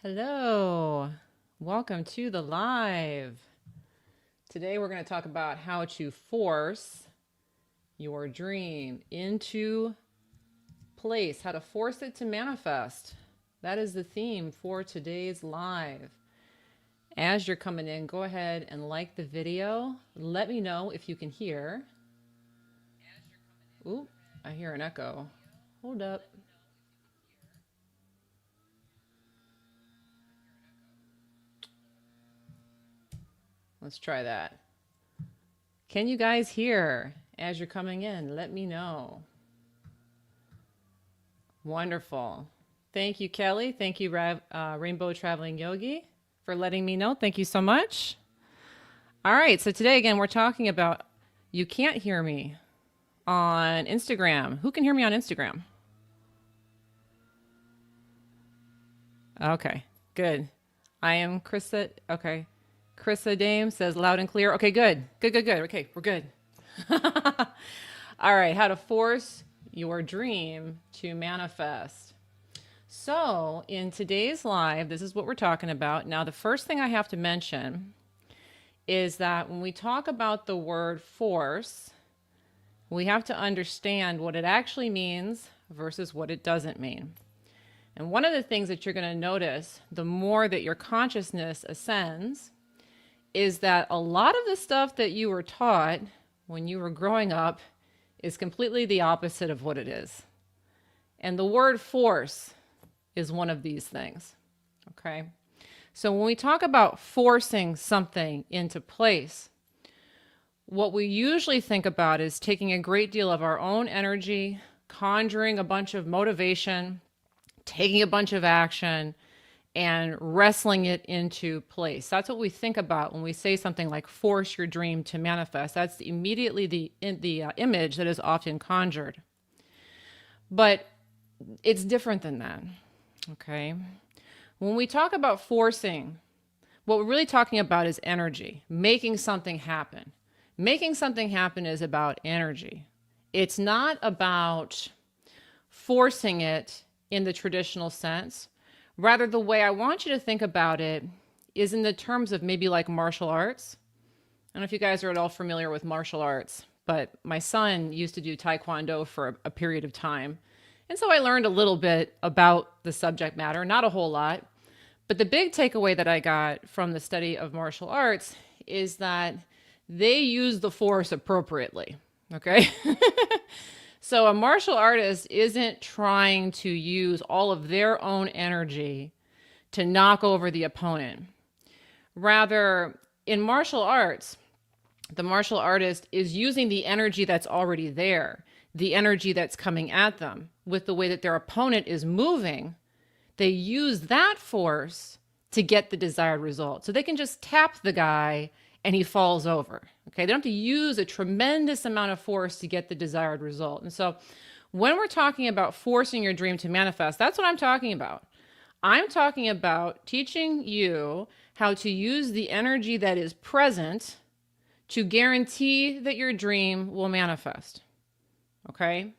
Hello, welcome to the live. Today we're going to talk about how to force your dream into place, how to force it to manifest. That is the theme for today's live. As you're coming in, go ahead and like the video. Let me know if you can hear. Ooh, I hear an echo. Hold up. Let's try that. Can you guys hear as you're coming in? Let me know. Wonderful. Thank you, Kelly. Thank you, Rainbow Traveling Yogi, for letting me know. Thank you so much. All right. So today, again, we're talking about you can't hear me on Instagram. Who can hear me on Instagram? Okay, good. I am Krista. Okay. Krista Dame says loud and clear. Okay, good. Good, good, good. Okay, we're good. All right. How to force your dream to manifest. So, in today's live, this is what we're talking about. Now, the first thing I have to mention is that when we talk about the word force, we have to understand what it actually means versus what it doesn't mean. And one of the things that you're going to notice the more that your consciousness ascends is that a lot of the stuff that you were taught when you were growing up is completely the opposite of what it is. And the word force is one of these things. Okay. So when we talk about forcing something into place, what we usually think about is taking a great deal of our own energy, conjuring a bunch of motivation, taking a bunch of action, and wrestling it into place. That's what we think about when we say something like force your dream to manifest. That's immediately the image that is often conjured. But it's different than that. Okay. When we talk about forcing, what we're really talking about is energy, making something happen. Making something happen is about energy. It's not about forcing it in the traditional sense. Rather, the way I want you to think about it is in the terms of maybe like martial arts. I don't know if you guys are at all familiar with martial arts, but my son used to do Taekwondo for a period of time. And so I learned a little bit about the subject matter, not a whole lot. But the big takeaway that I got from the study of martial arts is that they use the force appropriately. Okay. So a martial artist isn't trying to use all of their own energy to knock over the opponent. Rather, in martial arts, the martial artist is using the energy that's already there, the energy that's coming at them with the way that their opponent is moving. They use that force to get the desired result. So they can just tap the guy and he falls over. Okay, they don't have to use a tremendous amount of force to get the desired result. And so when we're talking about forcing your dream to manifest, that's what I'm talking about. I'm talking about teaching you how to use the energy that is present to guarantee that your dream will manifest. Okay?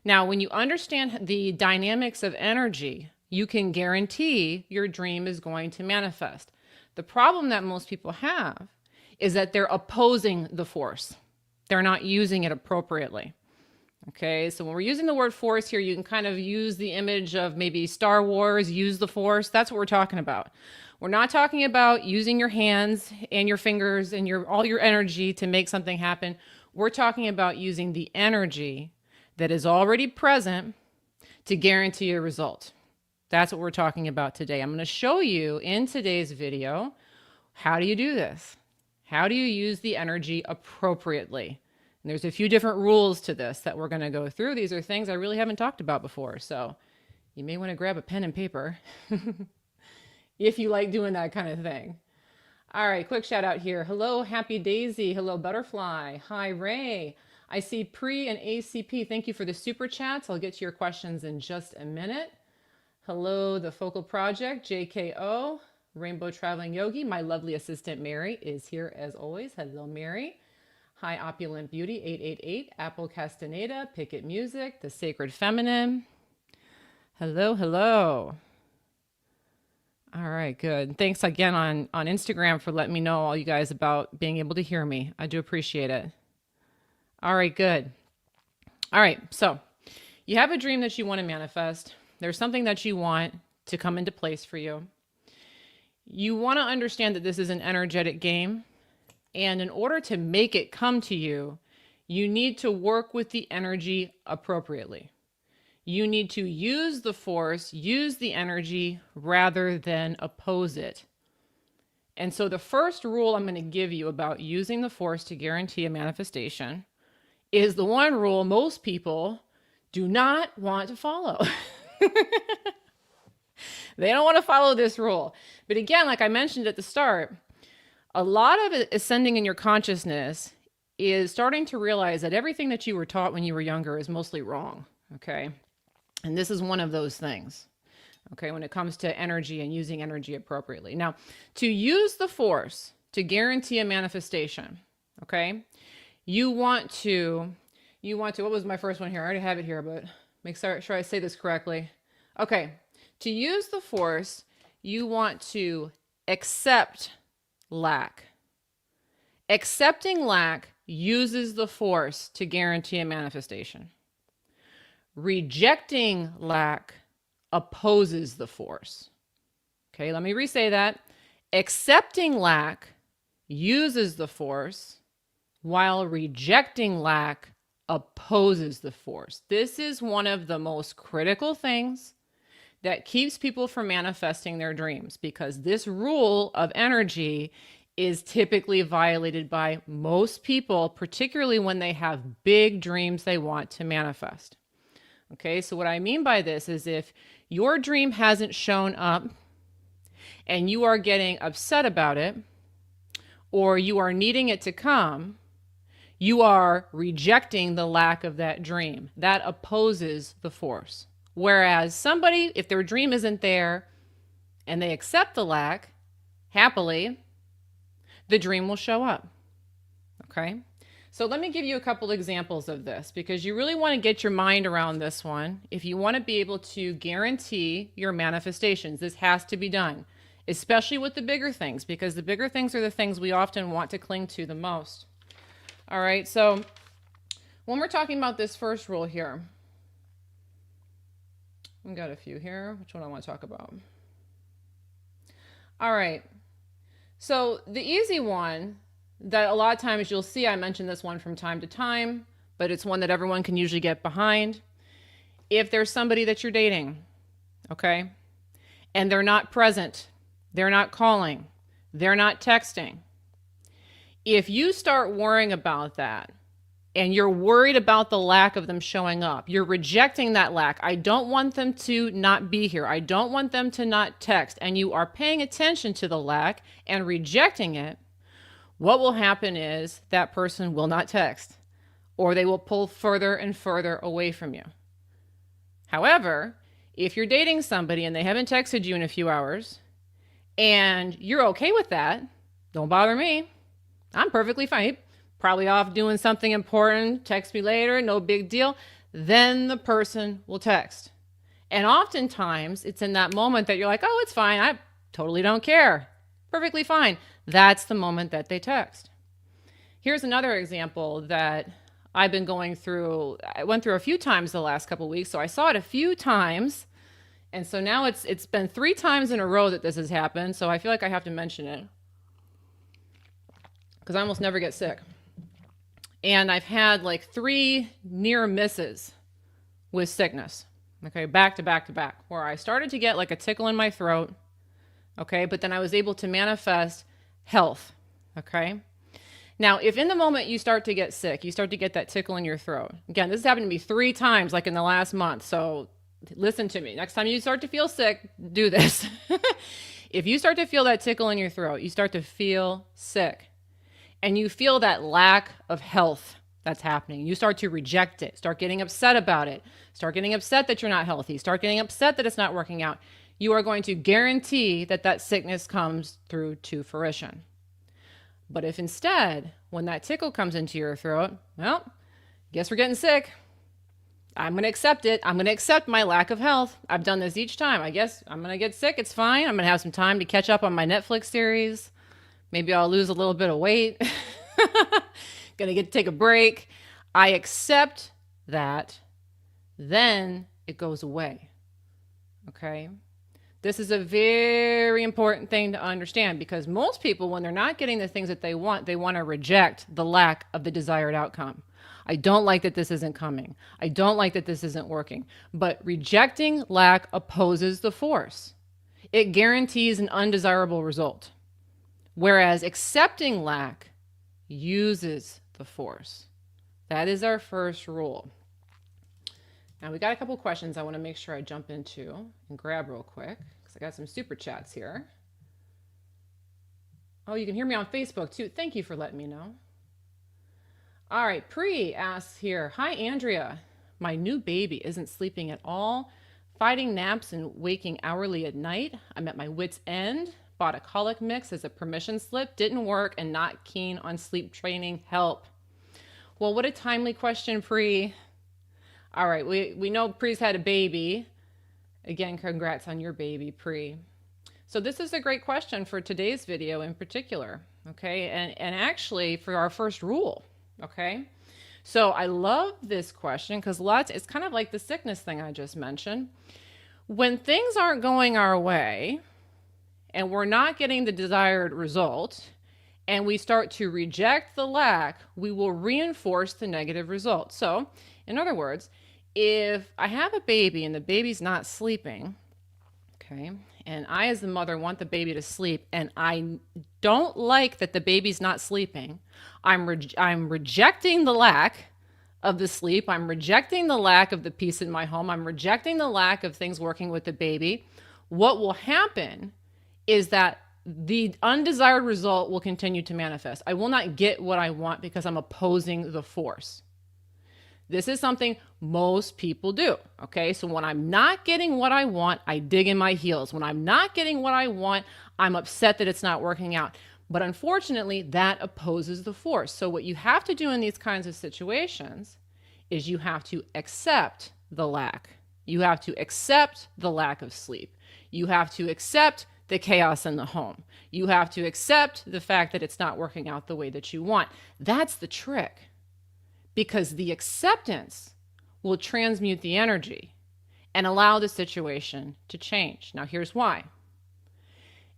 Now, when you understand the dynamics of energy, you can guarantee your dream is going to manifest. The problem that most people have is that they're opposing the force. They're not using it appropriately. Okay, so when we're using the word force here, you can kind of use the image of maybe Star Wars, use the force. That's what we're talking about. We're not talking about using your hands and your fingers and all your energy to make something happen. We're talking about using the energy that is already present to guarantee a result. That's what we're talking about today. I'm going to show you in today's video, how do you do this? How do you use the energy appropriately? And there's a few different rules to this that we're going to go through. These are things I really haven't talked about before. So you may want to grab a pen and paper if you like doing that kind of thing. All right, quick shout out here. Hello, Happy Daisy. Hello, Butterfly. Hi, Ray. I see Pre and ACP. Thank you for the super chats. I'll get to your questions in just a minute. Hello, the Focal Project, JKO, Rainbow Traveling Yogi. My lovely assistant, Mary, is here as always. Hello, Mary. Hi, Opulent Beauty, 888, Apple Castaneda, Picket Music, The Sacred Feminine. Hello, hello. All right, good. Thanks again on Instagram for letting me know, all you guys, about being able to hear me. I do appreciate it. All right, good. All right, so you have a dream that you want to manifest. There's something that you want to come into place for you. You want to understand that this is an energetic game. And in order to make it come to you, you need to work with the energy appropriately. You need to use the force, use the energy rather than oppose it. And so the first rule I'm going to give you about using the force to guarantee a manifestation is the one rule most people do not want to follow. They don't want to follow this rule. But again, like I mentioned at the start, a lot of ascending in your consciousness is starting to realize that everything that you were taught when you were younger is mostly wrong, okay? And this is one of those things, okay, when it comes to energy and using energy appropriately. Now, to use the force to guarantee a manifestation, okay, you want to, what was my first one here? I already have it here, but make sure I say this correctly. Okay, to use the force, you want to accept lack. Accepting lack uses the force to guarantee a manifestation. Rejecting lack opposes the force. Okay, let me re-say that. Accepting lack uses the force, while rejecting lack opposes the force. This is one of the most critical things that keeps people from manifesting their dreams, because this rule of energy is typically violated by most people, particularly when they have big dreams they want to manifest. Okay, so what I mean by this is if your dream hasn't shown up and you are getting upset about it, or you are needing it to come, you are rejecting the lack of that dream. That opposes the force. Whereas somebody, if their dream isn't there and they accept the lack happily, the dream will show up. Okay? So let me give you a couple examples of this, because you really want to get your mind around this one. If you want to be able to guarantee your manifestations, this has to be done, especially with the bigger things, because the bigger things are the things we often want to cling to the most. All right, so when we're talking about this first rule here, I've got a few here. Which one I want to talk about? All right. So the easy one that a lot of times you'll see, I mention this one from time to time, but it's one that everyone can usually get behind. If there's somebody that you're dating, okay, and they're not present, they're not calling, they're not texting, if you start worrying about that, and you're worried about the lack of them showing up, you're rejecting that lack. I don't want them to not be here. I don't want them to not text. And you are paying attention to the lack and rejecting it. What will happen is that person will not text, or they will pull further and further away from you. However, if you're dating somebody and they haven't texted you in a few hours and you're okay with that, don't bother me. I'm perfectly fine. Probably off doing something important, text me later, no big deal. Then the person will text. And oftentimes it's in that moment that you're like, oh, it's fine. I totally don't care. Perfectly fine. That's the moment that they text. Here's another example that I've been going through. I went through a few times the last couple of weeks, so I saw it a few times. And so now it's been 3 times in a row that this has happened. So I feel like I have to mention it, because I almost never get sick. And I've had like 3 near misses with sickness, okay, back to back to back, where I started to get like a tickle in my throat, okay, but then I was able to manifest health, okay. Now, if in the moment you start to get sick, you start to get that tickle in your throat, again, this has happened to me 3 times like in the last month, so listen to me. Next time you start to feel sick, do this. If you start to feel that tickle in your throat, you start to feel sick, and you feel that lack of health that's happening, you start to reject it, start getting upset about it, start getting upset that you're not healthy, start getting upset that it's not working out, you are going to guarantee that that sickness comes through to fruition. But if instead, when that tickle comes into your throat, well, guess we're getting sick. I'm going to accept it. I'm going to accept my lack of health. I've done this each time. I guess I'm going to get sick. It's fine. I'm going to have some time to catch up on my Netflix series. Maybe I'll lose a little bit of weight. Going to get to take a break. I accept that. Then it goes away. Okay? This is a very important thing to understand because most people, when they're not getting the things that they want to reject the lack of the desired outcome. I don't like that this isn't coming. I don't like that this isn't working. But rejecting lack opposes the force. It guarantees an undesirable result. Whereas accepting lack uses the force. That is our first rule. Now we got a couple questions I want to make sure I jump into and grab real quick because I got some super chats here. Oh, you can hear me on Facebook too. Thank you for letting me know. All right, Pri asks here, hi Andrea, my new baby isn't sleeping at all, fighting naps and waking hourly at night. I'm at my wit's end, bought a colic mix as a permission slip, didn't work, and not keen on sleep training. Help. Well, what a timely question, Pri. All right, we know Pri's had a baby. Again, congrats on your baby, Pri. So this is a great question for today's video in particular, okay? And actually for our first rule. Okay, so I love this question because it's kind of like the sickness thing I just mentioned. When things aren't going our way and we're not getting the desired result and we start to reject the lack, we will reinforce the negative result. So in other words, if I have a baby and the baby's not sleeping, okay, and I as the mother want the baby to sleep and I don't like that the baby's not sleeping, I'm rejecting the lack of the sleep. I'm rejecting the lack of the peace in my home. I'm rejecting the lack of things working with the baby. What will happen is that the undesired result will continue to manifest. I will not get what I want because I'm opposing the force. This is something most people do, okay? So when I'm not getting what I want, I dig in my heels. When I'm not getting what I want, I'm upset that it's not working out. But unfortunately, that opposes the force. So what you have to do in these kinds of situations is you have to accept the lack. You have to accept the lack of sleep. You have to accept the chaos in the home. You have to accept the fact that it's not working out the way that you want. That's the trick. Because the acceptance will transmute the energy and allow the situation to change. Now, here's why.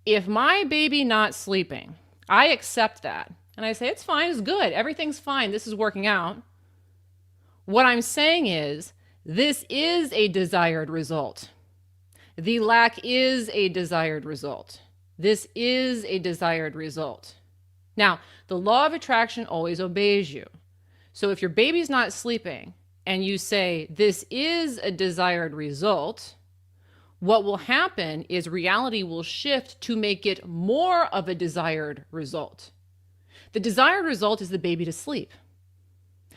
If my baby not sleeping, I accept that. And I say, it's fine, it's good, everything's fine, this is working out. What I'm saying is, this is a desired result. The lack is a desired result. This is a desired result. Now, the law of attraction always obeys you. So if your baby's not sleeping and you say, this is a desired result, what will happen is reality will shift to make it more of a desired result. The desired result is the baby to sleep.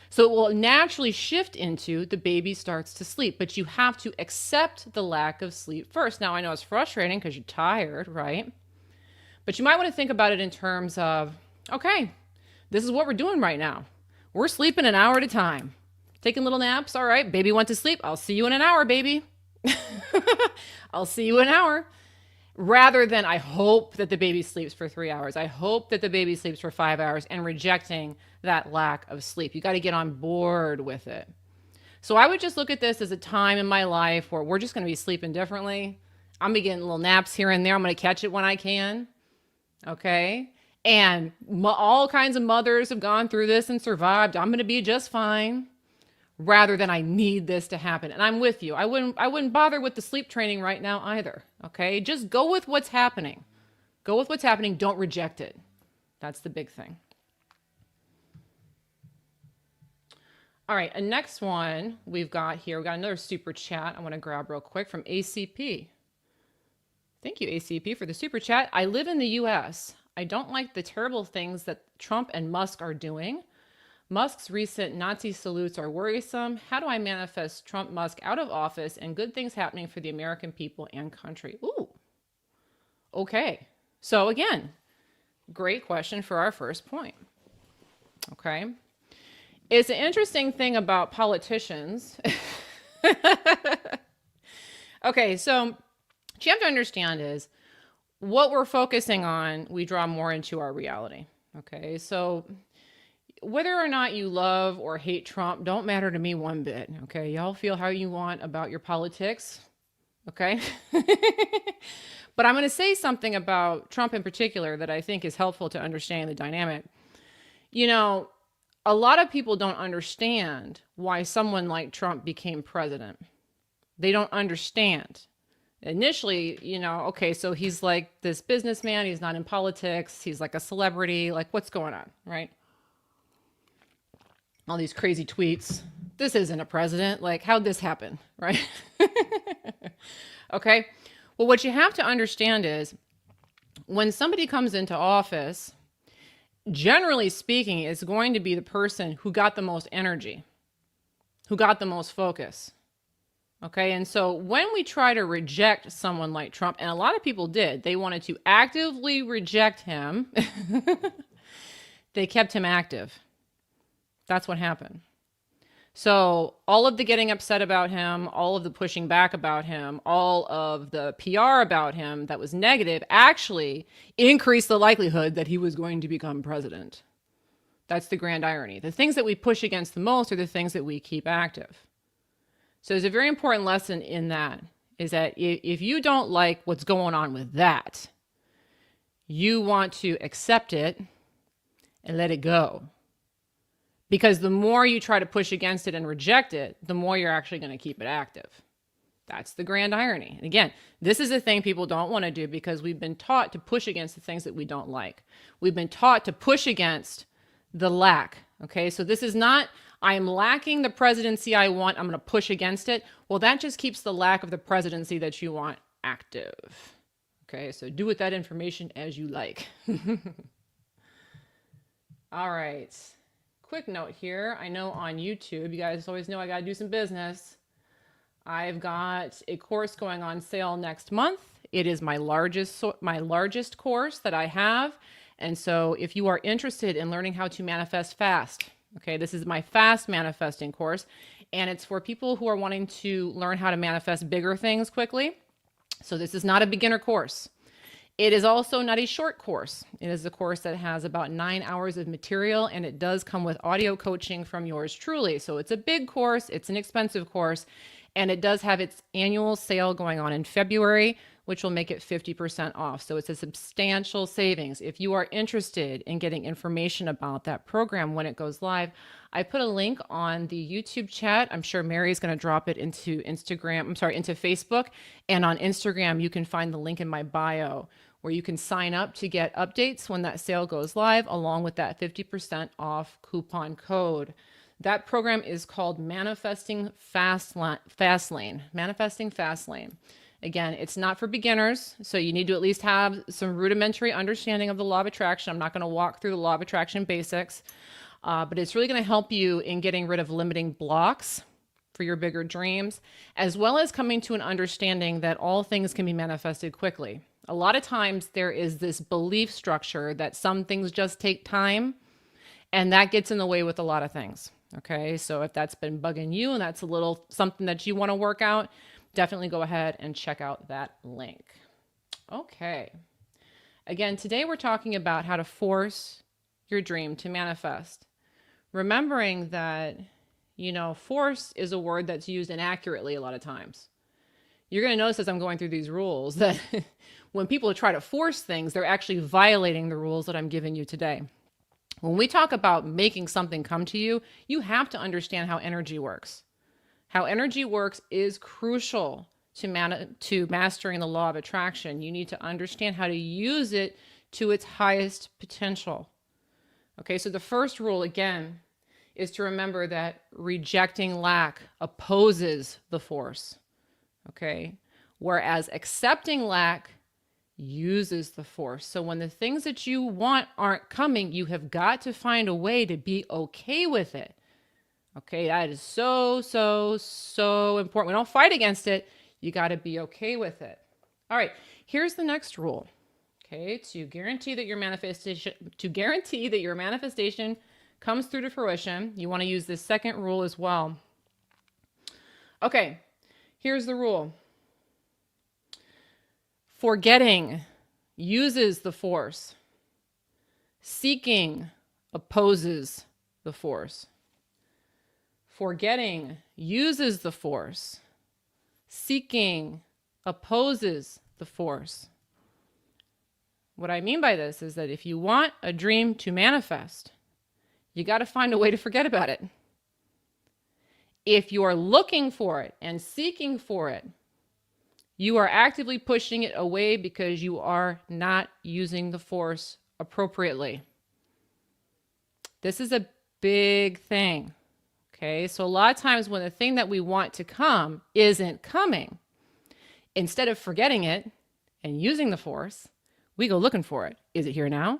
So it will naturally shift into the baby starts to sleep, but you have to accept the lack of sleep first. Now, I know it's frustrating because you're tired, right? But you might want to think about it in terms of, okay, this is what we're doing right now. We're sleeping an hour at a time. Taking little naps. All right, baby went to sleep. I'll see you in an hour, baby. I'll see you in an hour. Rather than I hope that the baby sleeps for 3 hours. I hope that the baby sleeps for 5 hours and rejecting that lack of sleep. You got to get on board with it. So I would just look at this as a time in my life where we're just going to be sleeping differently. I'm going to be getting little naps here and there. I'm going to catch it when I can. Okay? And all kinds of mothers have gone through this and survived. I'm going to be just fine. Rather than I need this to happen. And I'm with you. I wouldn't bother with the sleep training right now either. Okay? Just go with what's happening. Go with what's happening. Don't reject it. That's the big thing. All right. And next one we've got here. We've got another super chat I want to grab real quick from ACP. Thank you, ACP, for the super chat. I live in the U.S. I don't like the terrible things that Trump and Musk are doing. Musk's recent Nazi salutes are worrisome. How do I manifest Trump, Musk out of office and good things happening for the American people and country? Ooh, okay. So again, great question for our first point. Okay. It's an interesting thing about politicians Okay, so what you have to understand is what we're focusing on, we draw more into our reality. Okay, so whether or not you love or hate Trump don't matter to me one bit. Okay, y'all feel how you want about your politics. Okay. But I'm going to say something about Trump in particular that I think is helpful to understand the dynamic. You know, a lot of people don't understand why someone like Trump became president. They don't understand. Initially, okay, so he's like this businessman, he's not in politics, he's like a celebrity, like what's going on, right? All these crazy tweets. This isn't a president. Like, how'd this happen, right? Okay. Well, what you have to understand is when somebody comes into office, generally speaking, it's going to be the person who got the most energy, who got the most focus. Okay. And so when we try to reject someone like Trump, and a lot of people did, they wanted to actively reject him, they kept him active. That's what happened. So all of the getting upset about him, all of the pushing back about him, all of the PR about him that was negative actually increased the likelihood that he was going to become president. That's the grand irony. The things that we push against the most are the things that we keep active. So there's a very important lesson in that, is that if you don't like what's going on with that, you want to accept it and let it go. Because the more you try to push against it and reject it, the more you're actually going to keep it active. That's the grand irony. And again, this is a thing people don't want to do because we've been taught to push against the things that we don't like. We've been taught to push against the lack. Okay, so this is not, I am lacking the presidency I want, I'm going to push against it. Well, that just keeps the lack of the presidency that you want active. Okay, so do with that information as you like. All right. Quick note here. I know on YouTube, you guys always know I got to do some business. I've got a course going on sale next month. It is my largest course that I have. And so if you are interested in learning how to manifest fast, okay, this is my fast manifesting course, and it's for people who are wanting to learn how to manifest bigger things quickly. So this is not a beginner course. It is also not a short course. It is a course that has about 9 hours of material, and it does come with audio coaching from yours truly. So it's a big course, it's an expensive course, and it does have its annual sale going on in February, which will make it 50% off. So it's a substantial savings. If you are interested in getting information about that program when it goes live, I put a link on the YouTube chat. I'm sure Mary's going to drop it into into Facebook. And on Instagram, you can find the link in my bio where you can sign up to get updates when that sale goes live, along with that 50% off coupon code. That program is called Manifesting Fastlane. Manifesting Fastlane. Again, it's not for beginners, so you need to at least have some rudimentary understanding of the law of attraction. I'm not going to walk through the law of attraction basics, but it's really going to help you in getting rid of limiting blocks for your bigger dreams, as well as coming to an understanding that all things can be manifested quickly. A lot of times there is this belief structure that some things just take time, and that gets in the way with a lot of things. Okay, so if that's been bugging you and that's a little something that you want to work out, definitely go ahead and check out that link. Okay. Again, today we're talking about how to force your dream to manifest. Remembering that, force is a word that's used inaccurately a lot of times. You're going to notice as I'm going through these rules that when people try to force things, they're actually violating the rules that I'm giving you today. When we talk about making something come to you, you have to understand how energy works. How energy works is crucial to mastering the law of attraction. You need to understand how to use it to its highest potential. Okay, so the first rule, again, is to remember that rejecting lack opposes the force. Okay, whereas accepting lack uses the force. So when the things that you want aren't coming, you have got to find a way to be okay with it. Okay, that is so, so, so important. We don't fight against it. You got to be okay with it. All right, here's the next rule. Okay, to guarantee that your manifestation comes through to fruition, you want to use this second rule as well. Okay, here's the rule. Forgetting uses the force. Seeking opposes the force. Forgetting uses the force. Seeking opposes the force. What I mean by this is that if you want a dream to manifest, you got to find a way to forget about it. If you are looking for it and seeking for it, you are actively pushing it away because you are not using the force appropriately. This is a big thing. Okay, so a lot of times when the thing that we want to come isn't coming, instead of forgetting it and using the force, we go looking for it. Is it here now?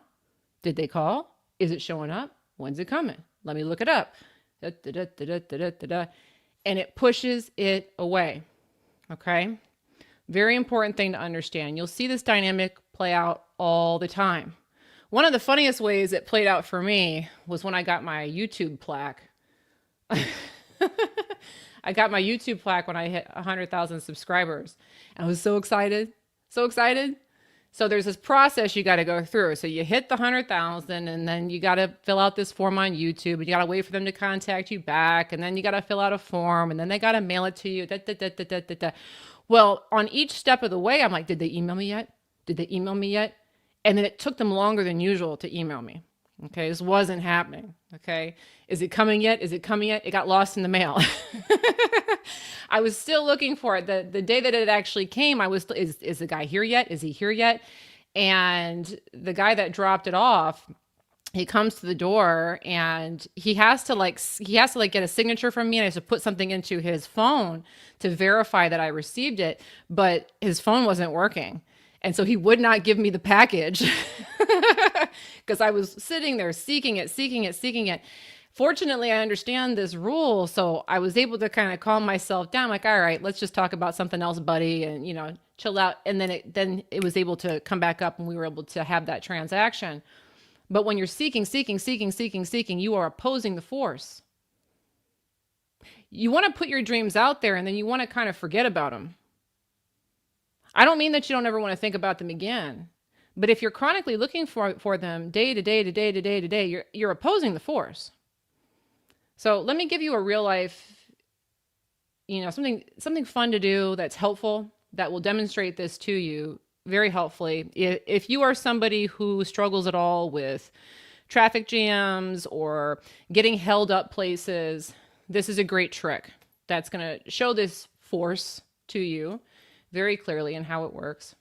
Did they call? Is it showing up? When's it coming? Let me look it up. Da, da, da, da, da, da, da, da. And it pushes it away. Okay? Very important thing to understand. You'll see this dynamic play out all the time. One of the funniest ways it played out for me was when I got my YouTube plaque. I got my YouTube plaque when I hit 100,000 subscribers. I was so excited. So excited. So there's this process you got to go through. So you hit the 100,000 and then you got to fill out this form on YouTube and you got to wait for them to contact you back. And then you got to fill out a form and then they got to mail it to you. Da, da, da, da, da, da, da. Well, on each step of the way, I'm like, did they email me yet? Did they email me yet? And then it took them longer than usual to email me. Okay, this wasn't happening. Okay, is it coming yet? Is it coming yet? It got lost in the mail. I was still looking for it. The day that it actually came, I was, is the guy here yet? Is he here yet? And the guy that dropped it off, he comes to the door and he has to get a signature from me, and I have to put something into his phone to verify that I received it, but his phone wasn't working. And so he would not give me the package because I was sitting there seeking it. Fortunately, I understand this rule. So I was able to kind of calm myself down. Like, all right, let's just talk about something else, buddy. And, chill out. And then it was able to come back up and we were able to have that transaction. But when you're seeking, you are opposing the force. You want to put your dreams out there and then you want to kind of forget about them. I don't mean that you don't ever want to think about them again, but if you're chronically looking for them day to day, you're opposing the force. So let me give you a real life, something fun to do that's helpful, that will demonstrate this to you very helpfully. If you are somebody who struggles at all with traffic jams or getting held up places, this is a great trick that's going to show this force to you very clearly and how it works.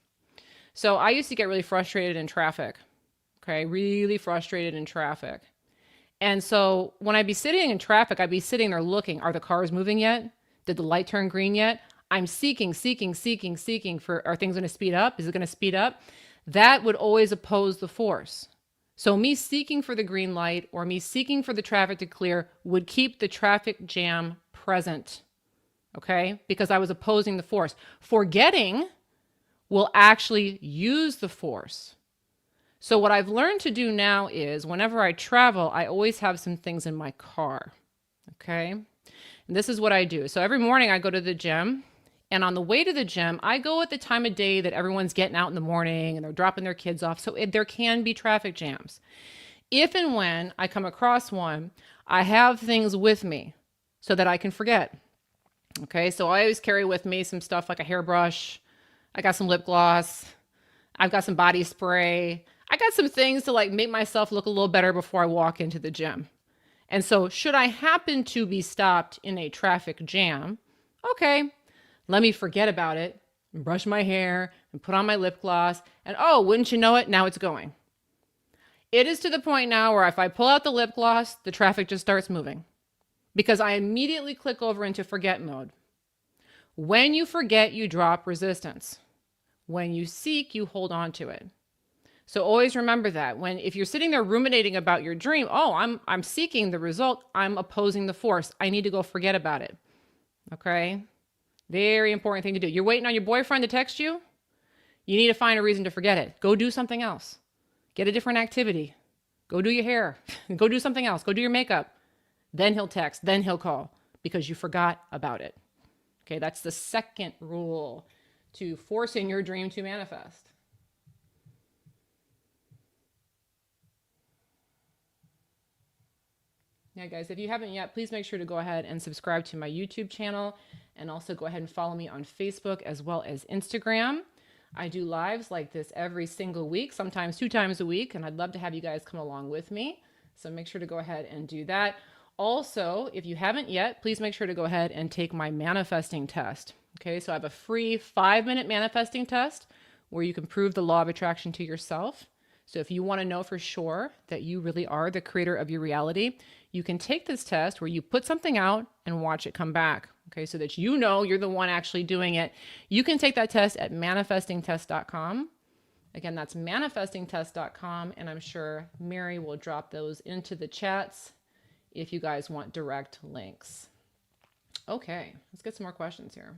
So I used to get really frustrated in traffic. Okay, really frustrated in traffic. And so when I'd be sitting in traffic, I'd be sitting there looking, are the cars moving yet? Did the light turn green yet? I'm seeking for, are things going to speed up? Is it going to speed up? That would always oppose the force. So me seeking for the green light or me seeking for the traffic to clear would keep the traffic jam present. Okay, because I was opposing the force. Forgetting will actually use the force. So what I've learned to do now is whenever I travel, I always have some things in my car. Okay, and this is what I do. So every morning I go to the gym, and on the way to the gym, I go at the time of day that everyone's getting out in the morning and they're dropping their kids off. So there can be traffic jams. If and when I come across one, I have things with me so that I can forget. Okay, so I always carry with me some stuff like a hairbrush. I got some lip gloss. I've got some body spray. I got some things to make myself look a little better before I walk into the gym. And so should I happen to be stopped in a traffic jam, okay, let me forget about it and brush my hair and put on my lip gloss. And oh, wouldn't you know it? Now it's going. It is to the point now where if I pull out the lip gloss, the traffic just starts moving. Because I immediately click over into forget mode. When you forget, you drop resistance. When you seek, you hold on to it. So always remember that. If you're sitting there ruminating about your dream, oh, I'm seeking the result, I'm opposing the force. I need to go forget about it. Okay? Very important thing to do. You're waiting on your boyfriend to text you? You need to find a reason to forget it. Go do something else. Get a different activity. Go do your hair. Go do something else. Go do your makeup. Then he'll text, then he'll call because you forgot about it. Okay, that's the second rule to forcing your dream to manifest. Yeah, guys, if you haven't yet, please make sure to go ahead and subscribe to my YouTube channel, and also go ahead and follow me on Facebook as well as Instagram. I do lives like this every single week, sometimes 2 times a week, and I'd love to have you guys come along with me. So make sure to go ahead and do that. Also, if you haven't yet, please make sure to go ahead and take my manifesting test. Okay, so I have a free 5-minute manifesting test where you can prove the law of attraction to yourself. So if you want to know for sure that you really are the creator of your reality, you can take this test where you put something out and watch it come back. Okay, so that you know you're the one actually doing it. You can take that test at manifestingtest.com. Again, that's manifestingtest.com, and I'm sure Mary will drop those into the chats if you guys want direct links. Okay, let's get some more questions here.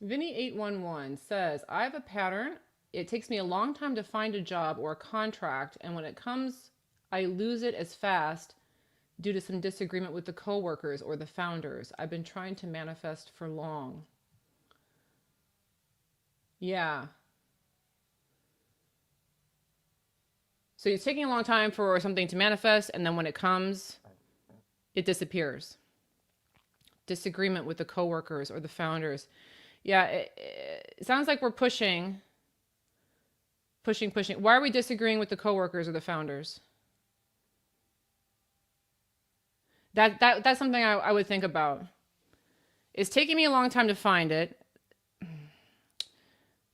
Vinny811 says, I have a pattern. It takes me a long time to find a job or a contract, and when it comes, I lose it as fast due to some disagreement with the coworkers or the founders. I've been trying to manifest for long. Yeah. So it's taking a long time for something to manifest, and then when it comes, it disappears. Disagreement with the coworkers or the founders. Yeah, it sounds like we're pushing. Why are we disagreeing with the coworkers or the founders? That's something I would think about. It's taking me a long time to find it,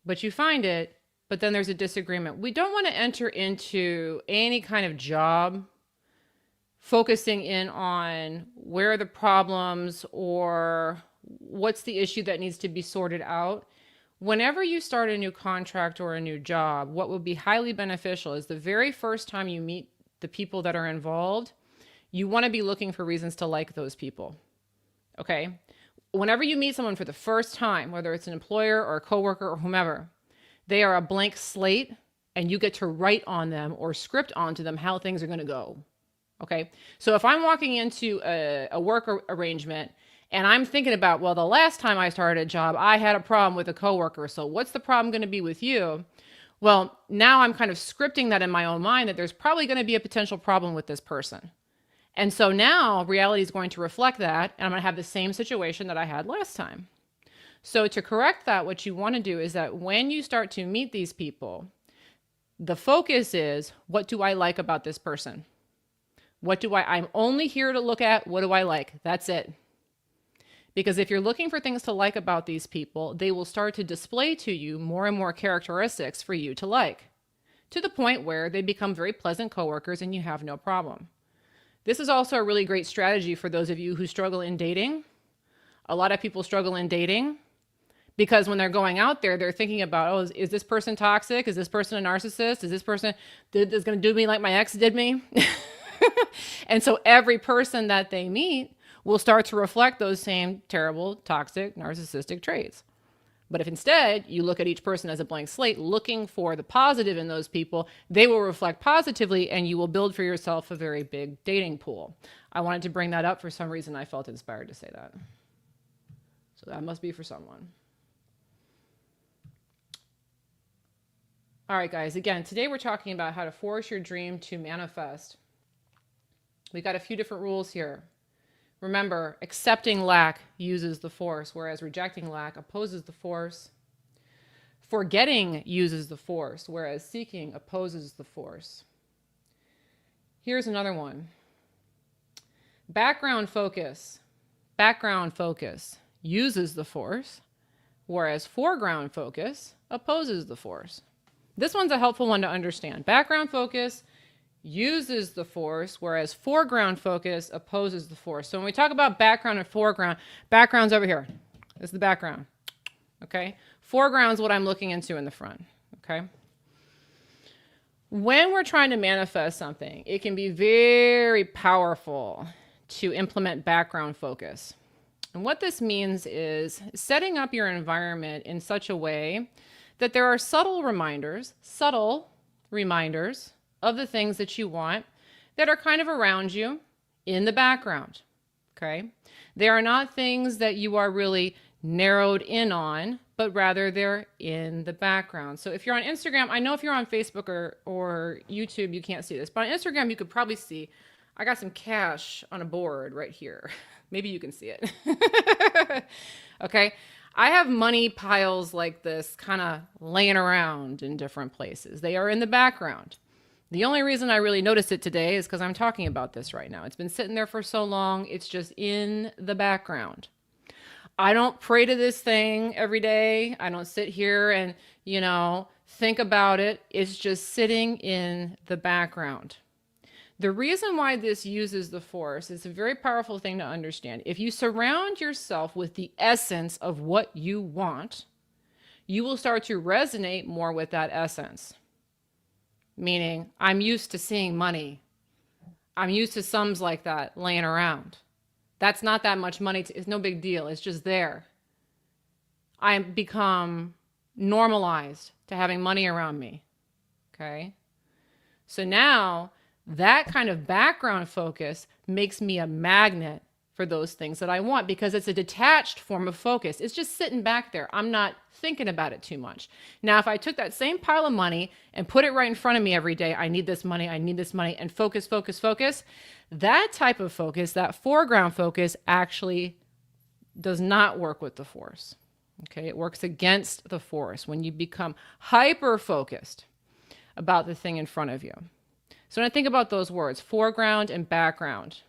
but you find it, but then there's a disagreement. We don't want to enter into any kind of job focusing in on where are the problems or what's the issue that needs to be sorted out. Whenever you start a new contract or a new job, what will be highly beneficial is the very first time you meet the people that are involved, you want to be looking for reasons to like those people. Okay? Whenever you meet someone for the first time, whether it's an employer or a coworker or whomever, they are a blank slate, and you get to write on them or script onto them how things are going to go. Okay? So if I'm walking into a work arrangement and I'm thinking about, well, the last time I started a job, I had a problem with a coworker. So what's the problem going to be with you? Well, now I'm kind of scripting that in my own mind that there's probably going to be a potential problem with this person. And so now reality is going to reflect that, and I'm going to have the same situation that I had last time. So to correct that, what you want to do is that when you start to meet these people, the focus is, what do I like about this person? I'm only here to look at, what do I like? That's it. Because if you're looking for things to like about these people, they will start to display to you more and more characteristics for you to like, to the point where they become very pleasant coworkers and you have no problem. This is also a really great strategy for those of you who struggle in dating. A lot of people struggle in dating because when they're going out there, they're thinking about, oh, is this person toxic? Is this person a narcissist? Is this person that's going to do me like my ex did me? And so every person that they meet will start to reflect those same terrible, toxic, narcissistic traits. But if instead you look at each person as a blank slate, looking for the positive in those people, they will reflect positively, and you will build for yourself a very big dating pool. I wanted to bring that up. For some reason, I felt inspired to say that. So that must be for someone. All right, guys. Again, today we're talking about how to force your dream to manifest. We got a few different rules here. Remember, accepting lack uses the force, whereas rejecting lack opposes the force. Forgetting uses the force, whereas seeking opposes the force. Here's another one. Background focus uses the force, whereas foreground focus opposes the force. This one's a helpful one to understand. Background focus uses the force, whereas foreground focus opposes the force. So when we talk about background and foreground, background's over here. This is the background. Okay? Foreground's what I'm looking into in the front. Okay? When we're trying to manifest something, it can be very powerful to implement background focus. And what this means is setting up your environment in such a way that there are subtle reminders of the things that you want that are kind of around you in the background. Okay? They are not things that you are really narrowed in on, but rather they're in the background. So if you're on Instagram, I know if you're on Facebook or YouTube, you can't see this, but on Instagram, you could probably see I got some cash on a board right here. Maybe you can see it. Okay. I have money piles like this kind of laying around in different places. They are in the background. The only reason I really noticed it today is because I'm talking about this right now. It's been sitting there for so long. It's just in the background. I don't pray to this thing every day. I don't sit here and, think about it. It's just sitting in the background. The reason why this uses the force is a very powerful thing to understand. If you surround yourself with the essence of what you want, you will start to resonate more with that essence. Meaning, I'm used to seeing money. I'm used to sums like that laying around. That's not that much money. It's no big deal. It's just there. I become normalized to having money around me. Okay? So now that kind of background focus makes me a magnet for those things that I want because it's a detached form of focus. It's just sitting back there. I'm not thinking about it too much. Now, if I took that same pile of money and put it right in front of me every day, I need this money, and focus, that type of focus, that foreground focus actually does not work with the force. Okay, it works against the force when you become hyper-focused about the thing in front of you. So when I think about those words, foreground and background.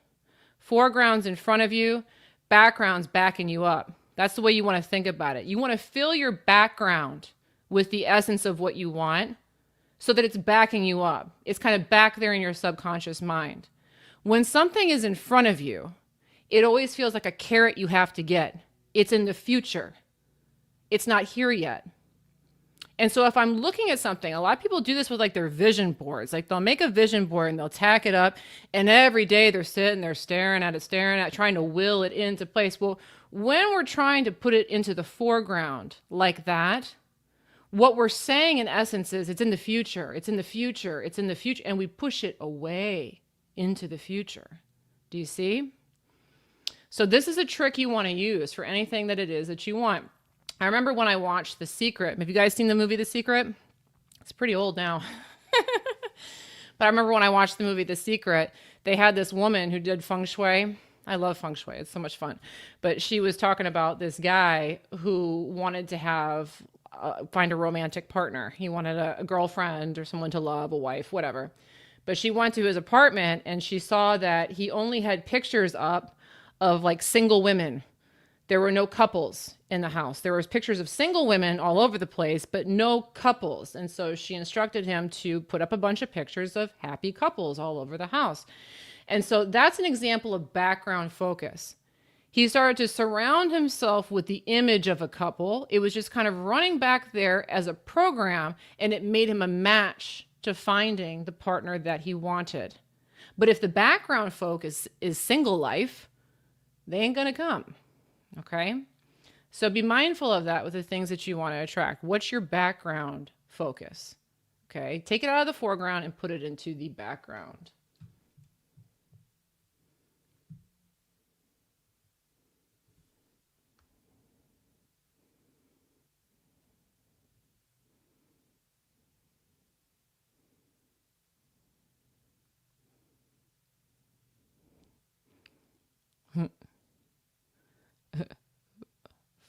Foreground's in front of you, background's backing you up. That's the way you want to think about it. You want to fill your background with the essence of what you want so that it's backing you up. It's kind of back there in your subconscious mind. When something is in front of you, it always feels like a carrot you have to get. It's in the future. It's not here yet. And so if I'm looking at something, a lot of people do this with like their vision boards. Like they'll make a vision board and they'll tack it up, and every day they're sitting there staring at it, trying to will it into place. Well, when we're trying to put it into the foreground like that, what we're saying in essence is it's in the future, and we push it away into the future. Do you see? So this is a trick you want to use for anything that it is that you want. I remember when I watched The Secret. Have you guys seen the movie The Secret? It's pretty old now. But I remember when I watched the movie The Secret, they had this woman who did feng shui. I love feng shui. It's so much fun. But she was talking about this guy who wanted to find a romantic partner. He wanted a girlfriend or someone to love, a wife, whatever. But she went to his apartment and she saw that he only had pictures up of like single women. There were no couples in the house. There was pictures of single women all over the place, but no couples. And so she instructed him to put up a bunch of pictures of happy couples all over the house. And so that's an example of background focus. He started to surround himself with the image of a couple. It was just kind of running back there as a program, and it made him a match to finding the partner that he wanted. But if the background focus is single life, they ain't gonna come. Okay? So be mindful of that with the things that you want to attract. What's your background focus? Okay? Take it out of the foreground and put it into the background.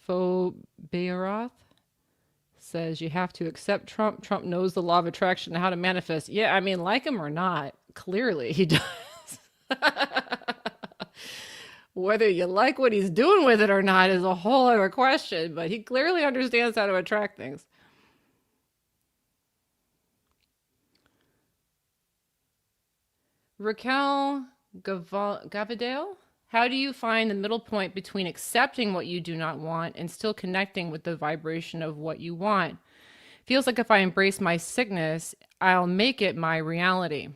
Foberoth says you have to accept Trump. Trump knows the law of attraction and how to manifest. Yeah, I mean, like him or not, clearly he does. Whether you like what he's doing with it or not is a whole other question, but he clearly understands how to attract things. Raquel Gavadale, how do you find the middle point between accepting what you do not want and still connecting with the vibration of what you want? Feels like if I embrace my sickness, I'll make it my reality.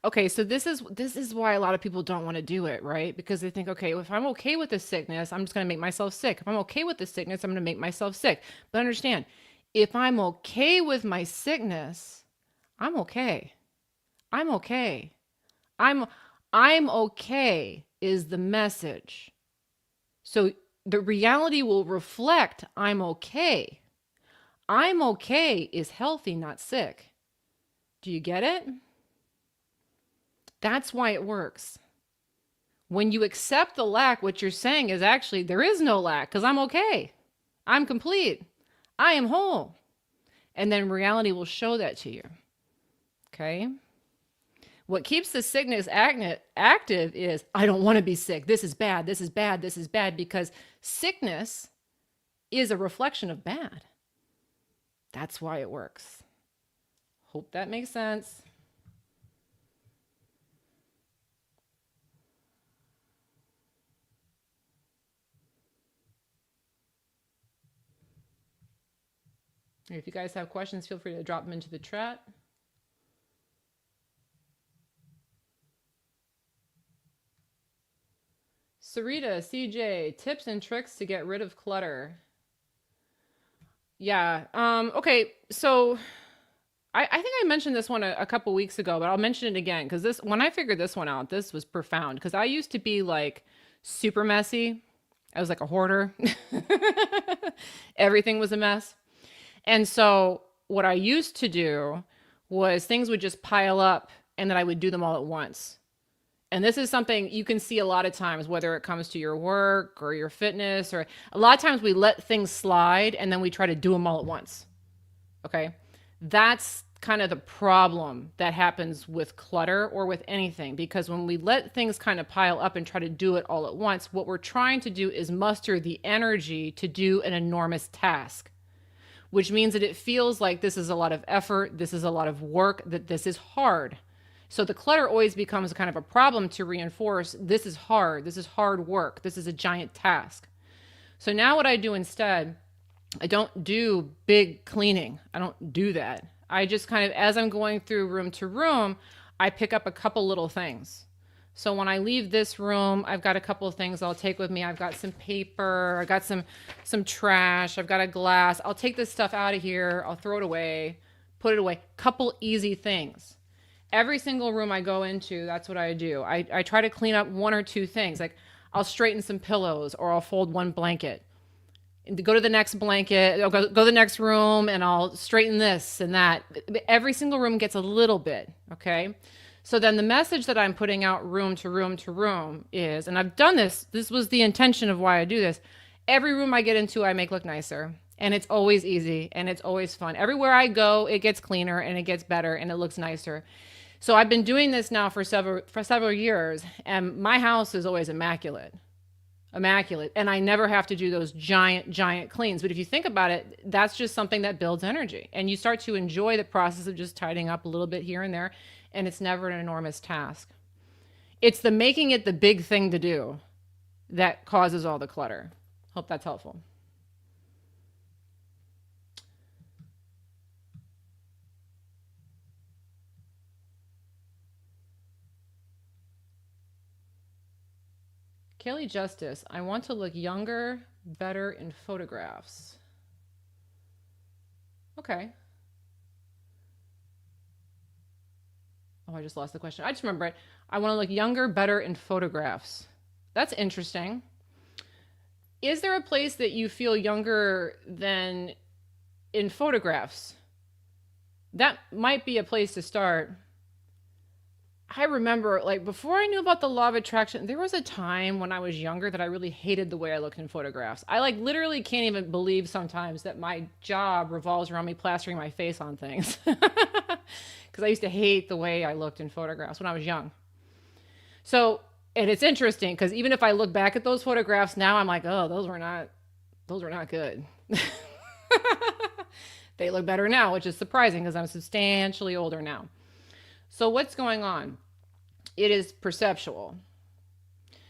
Okay, so this is why a lot of people don't want to do it, right? Because they think, okay, well, if I'm okay with the sickness, I'm just going to make myself sick. If I'm okay with the sickness, I'm going to make myself sick. But understand, if I'm okay with my sickness, I'm okay. I'm okay. I'm I'm okay is the message. So the reality will reflect I'm okay. I'm okay is healthy, not sick. Do you get it? That's why it works. When you accept the lack, what you're saying is actually there is no lack because I'm okay. I'm complete. I am whole. And then reality will show that to you. Okay? What keeps the sickness active is I don't want to be sick. This is bad. This is bad. This is bad because sickness is a reflection of bad. That's why it works. Hope that makes sense. If you guys have questions, feel free to drop them into the chat. Sarita, CJ, tips and tricks to get rid of clutter. Yeah. Okay. So I think I mentioned this one a couple weeks ago, but I'll mention it again because this when I figured this one out, this was profound because I used to be like super messy. I was like a hoarder. Everything was a mess. And so what I used to do was things would just pile up and then I would do them all at once. And this is something you can see a lot of times, whether it comes to your work or your fitness, or a lot of times we let things slide and then we try to do them all at once. Okay. That's kind of the problem that happens with clutter or with anything, because when we let things kind of pile up and try to do it all at once, what we're trying to do is muster the energy to do an enormous task, which means that it feels like this is a lot of effort, this is a lot of work, that this is hard. So the clutter always becomes kind of a problem to reinforce this is hard work, this is a giant task. So now what I do instead, I don't do big cleaning. I don't do that. I just kind of, as I'm going through room to room, I pick up a couple little things. So when I leave this room, I've got a couple of things I'll take with me. I've got some paper, I've got some trash, I've got a glass. I'll take this stuff out of here, I'll throw it away, put it away. Couple easy things. Every single room I go into, that's what I do. I try to clean up one or two things. Like I'll straighten some pillows or I'll fold one blanket. And go to the next blanket, I'll go to the next room and I'll straighten this and that. Every single room gets a little bit, okay? So then the message that I'm putting out room to room to room is, and I've done this was the intention of why I do this. Every room I get into, I make look nicer. And it's always easy and it's always fun. Everywhere I go, it gets cleaner and it gets better and it looks nicer. So I've been doing this now for several years, and my house is always immaculate. And I never have to do those giant cleans. But if you think about it, that's just something that builds energy, and you start to enjoy the process of just tidying up a little bit here and there, and it's never an enormous task. It's the making it the big thing to do that causes all the clutter. Hope that's helpful. Kaylee Justice, I want to look younger, better in photographs. Okay. Oh, I just lost the question. I just remember it. I want to look younger, better in photographs. That's interesting. Is there a place that you feel younger than in photographs? That might be a place to start. I remember, like, before I knew about the law of attraction, there was a time when I was younger that I really hated the way I looked in photographs. I, like, literally can't even believe sometimes that my job revolves around me plastering my face on things. Because I used to hate the way I looked in photographs when I was young. So, and it's interesting because even if I look back at those photographs now, I'm like, oh, those were not good. They look better now, which is surprising because I'm substantially older now. So what's going on? It is perceptual.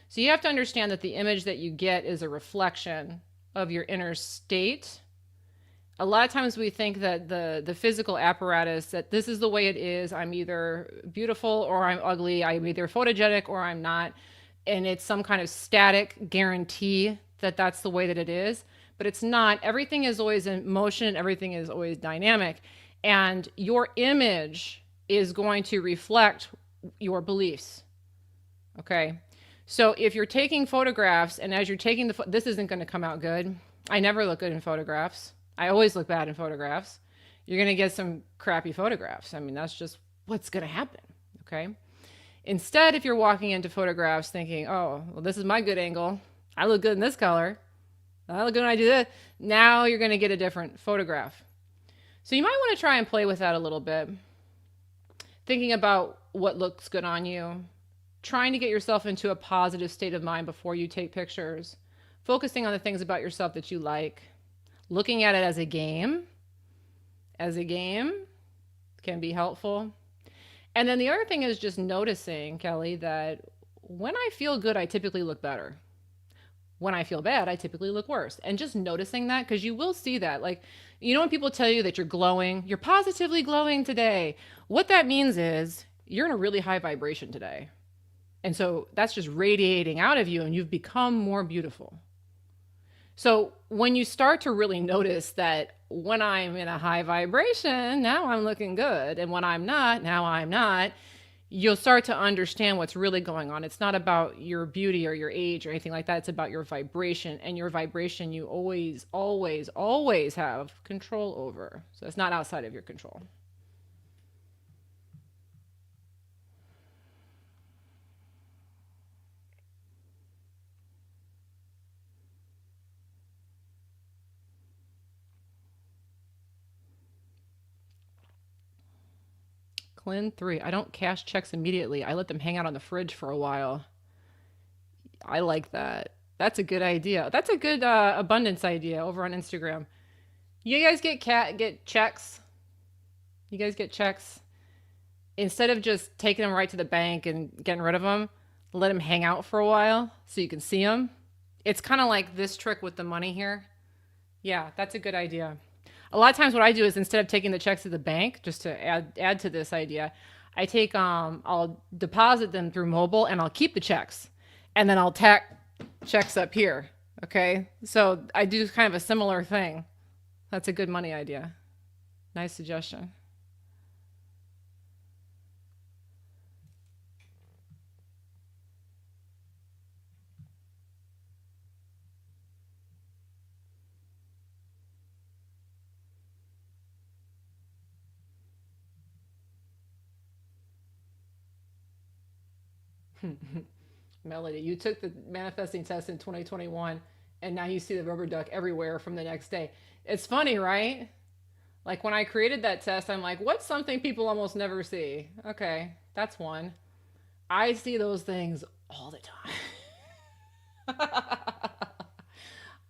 So you have to understand that the image that you get is a reflection of your inner state A lot of times we think that the physical apparatus, that this is the way it is. I'm either beautiful or I'm ugly. I'm either photogenic or I'm not. And it's some kind of static guarantee that that's the way that it is. But it's not. Everything is always in motion. Everything is always dynamic. And your image is going to reflect your beliefs. Okay. So if you're taking photographs and as you're taking this isn't going to come out good. I never look good in photographs. I always look bad in photographs. You're going to get some crappy photographs. I mean, that's just what's going to happen. Okay. Instead, if you're walking into photographs thinking, oh, well, this is my good angle. I look good in this color. I look good when I do this. Now you're going to get a different photograph. So you might want to try and play with that a little bit. Thinking about what looks good on you. Trying to get yourself into a positive state of mind before you take pictures. Focusing on the things about yourself that you like. Looking at it as a game can be helpful. And then the other thing is just noticing, Kelly, that when I feel good, I typically look better. When I feel bad, I typically look worse. And just noticing that, because you will see that. Like, you know, when people tell you that you're glowing, you're positively glowing today. What that means is you're in a really high vibration today. And so that's just radiating out of you and you've become more beautiful. So when you start to really notice that when I'm in a high vibration, now I'm looking good. And when I'm not, now I'm not, you'll start to understand what's really going on. It's not about your beauty or your age or anything like that. It's about your vibration. And your vibration, you always, always, always have control over. So it's not outside of your control. Clin 3. I don't cash checks immediately. I let them hang out on the fridge for a while. I like that. That's a good idea. That's a good abundance idea over on Instagram. You guys get checks? You guys get checks? Instead of just taking them right to the bank and getting rid of them, let them hang out for a while so you can see them. It's kind of like this trick with the money here. Yeah, that's a good idea. A lot of times what I do is instead of taking the checks to the bank, just to add to this idea, I'll deposit them through mobile and I'll keep the checks. And then I'll tack checks up here. Okay. So I do kind of a similar thing. That's a good money idea. Nice suggestion. Melody, you took the manifesting test in 2021 and now you see the rubber duck everywhere from the next day. It's funny, right? Like when I created that test, I'm like, what's something people almost never see? Okay, that's one. I see those things all the time.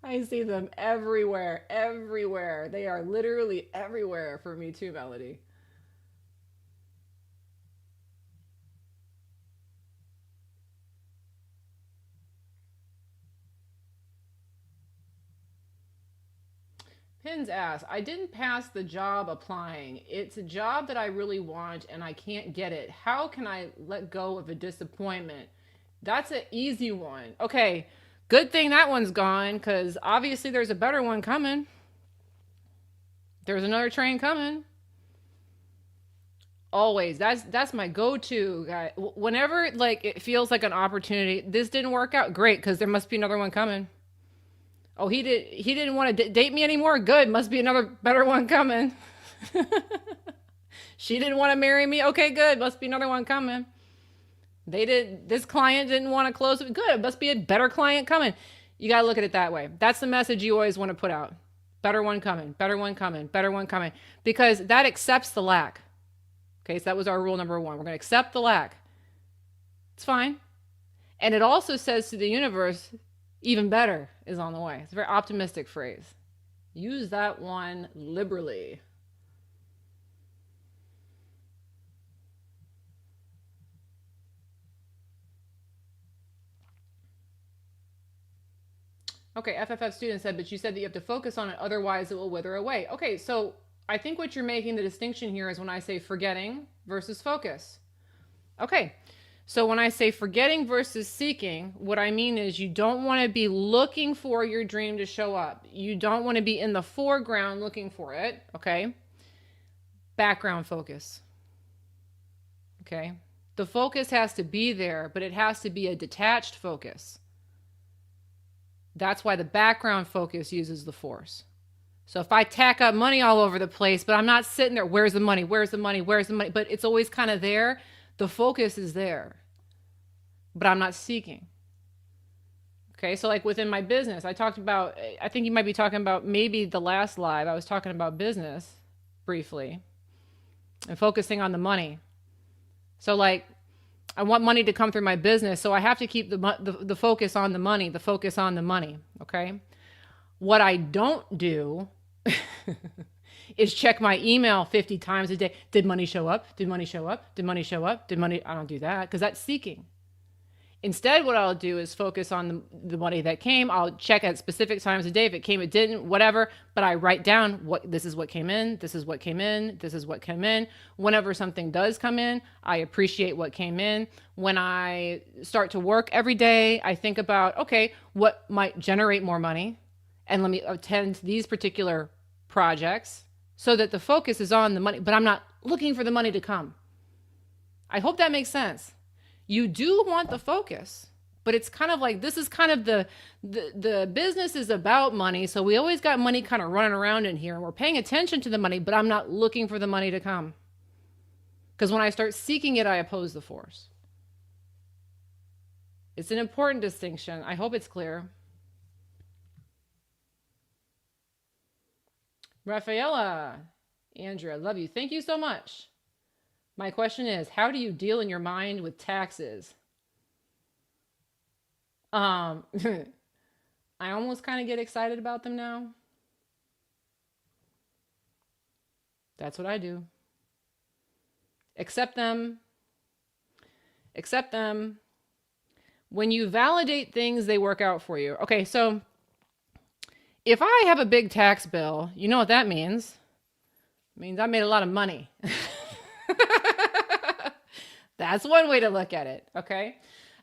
I see them everywhere, everywhere. They are literally everywhere for me too, Melody. Pins asks, I didn't pass the job applying. It's a job that I really want and I can't get it. How can I let go of a disappointment? That's an easy one. Okay, good thing that one's gone because obviously there's a better one coming. There's another train coming. Always. That's my go-to guy. Whenever like it feels like an opportunity, this didn't work out, great, because there must be another one coming. Oh, he didn't want to date me anymore. Good, must be another better one coming. She didn't want to marry me. Okay, good, must be another one coming. This client didn't want to close it. Good, must be a better client coming. You got to look at it that way. That's the message you always want to put out. Better one coming, better one coming, better one coming, because that accepts the lack. Okay, so that was our rule number one. We're going to accept the lack. It's fine. And it also says to the universe, even better is on the way. It's a very optimistic phrase. Use that one liberally. Okay, FFF student said, but you said that you have to focus on it, otherwise it will wither away. Okay, so I think what you're making the distinction here is when I say forgetting versus focus. Okay, so when I say forgetting versus seeking, what I mean is you don't want to be looking for your dream to show up. You don't want to be in the foreground looking for it, okay? Background focus, okay? The focus has to be there, but it has to be a detached focus. That's why the background focus uses the force. So if I tack up money all over the place, but I'm not sitting there, where's the money? Where's the money? Where's the money? But it's always kind of there. The focus is there, but I'm not seeking. Okay, so like within my business, I talked about, I think you might be talking about maybe the last live, I was talking about business briefly and focusing on the money. So like, I want money to come through my business, so I have to keep the focus on the money, the focus on the money, okay? What I don't do is check my email 50 times a day. Did money show up? Did money show up? Did money show up? Did money? I don't do that because that's seeking. Instead, what I'll do is focus on the money that came. I'll check at specific times a day. If it came, it didn't, whatever. But I write down this is what came in, this is what came in, this is what came in. Whenever something does come in, I appreciate what came in. When I start to work every day, I think about, okay, what might generate more money? And let me attend to these particular projects so that the focus is on the money, but I'm not looking for the money to come. I hope that makes sense. You do want the focus, but it's kind of like, this is kind of the business is about money. So we always got money kind of running around in here and we're paying attention to the money, but I'm not looking for the money to come. Because when I start seeking it, I oppose the force. It's an important distinction. I hope it's clear. Rafaela, Andrea, love you. Thank you so much. My question is, how do you deal in your mind with taxes? I almost kind of get excited about them now. That's what I do. Accept them. Accept them. When you validate things, they work out for you. Okay, so if I have a big tax bill, you know what that means? It means I made a lot of money. That's one way to look at it, okay?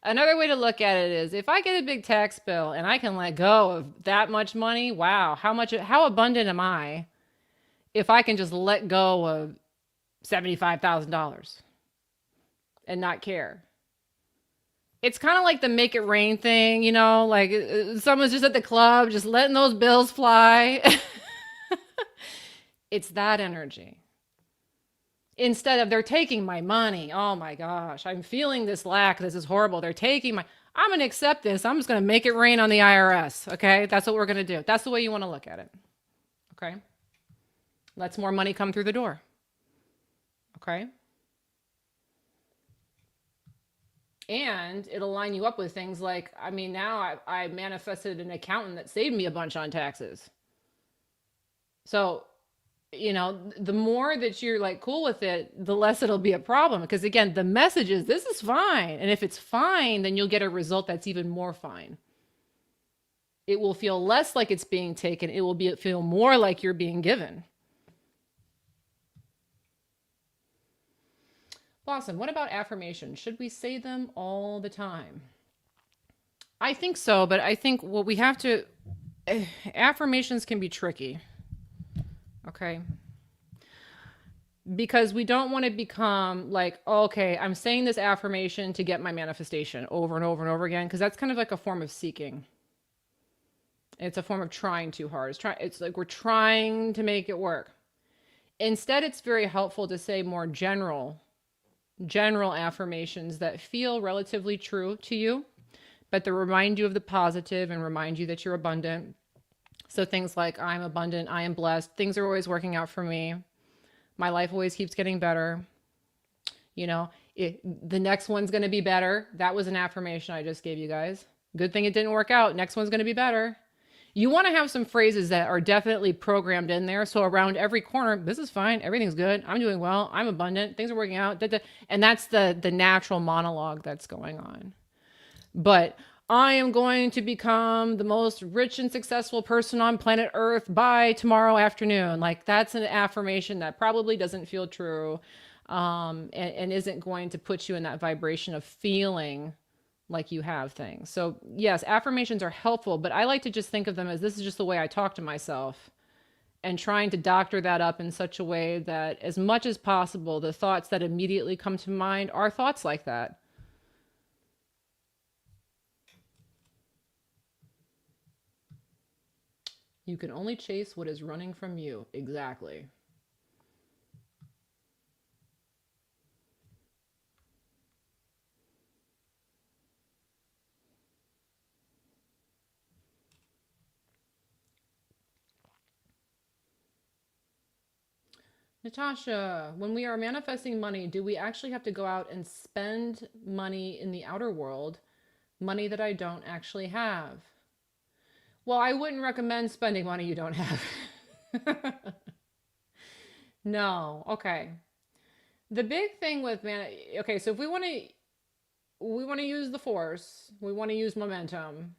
Another way to look at it is if I get a big tax bill and I can let go of that much money, wow, how abundant am I if I can just let go of $75,000 and not care? It's kind of like the make it rain thing, you know, like someone's just at the club, just letting those bills fly. It's that energy. Instead of they're taking my money. Oh my gosh, I'm feeling this lack. This is horrible. They're taking I'm going to accept this. I'm just going to make it rain on the IRS. Okay. That's what we're going to do. That's the way you want to look at it. Okay. Let's more money come through the door. Okay. And it'll line you up with things like, I mean, now I manifested an accountant that saved me a bunch on taxes. So, you know, the more that you're like cool with it, the less it'll be a problem. Because again, the message is this is fine. And if it's fine, then you'll get a result that's even more fine. It will feel less like it's being taken. It will feel more like you're being given. Blossom, what about affirmations? Should we say them all the time? I think so, but I think what we have to, affirmations can be tricky. Okay. Because we don't want to become like, okay, I'm saying this affirmation to get my manifestation over and over and over again. Because that's kind of like a form of seeking. It's a form of trying too hard. It's like we're trying to make it work. Instead, it's very helpful to say more general affirmations that feel relatively true to you, but that remind you of the positive and remind you that you're abundant. So things like, I'm abundant, I am blessed, things are always working out for me, my life always keeps getting better. You know, the next one's going to be better. That was an affirmation I just gave you guys. Good thing it didn't work out. Next one's going to be better. You want to have some phrases that are definitely programmed in there. So around every corner, this is fine, everything's good, I'm doing well, I'm abundant, things are working out. And that's the natural monologue that's going on. But I am going to become the most rich and successful person on planet Earth by tomorrow afternoon. Like, that's an affirmation that probably doesn't feel true, and isn't going to put you in that vibration of feeling like you have things. So, yes, affirmations are helpful, but I like to just think of them as this is just the way I talk to myself, and trying to doctor that up in such a way that, as much as possible, the thoughts that immediately come to mind are thoughts like that. You can only chase what is running from you. Exactly. Natasha, when we are manifesting money, do we actually have to go out and spend money in the outer world, money that I don't actually have? Well, I wouldn't recommend spending money you don't have. No. Okay. The big thing with okay, so if we want to use the force, we want to use momentum.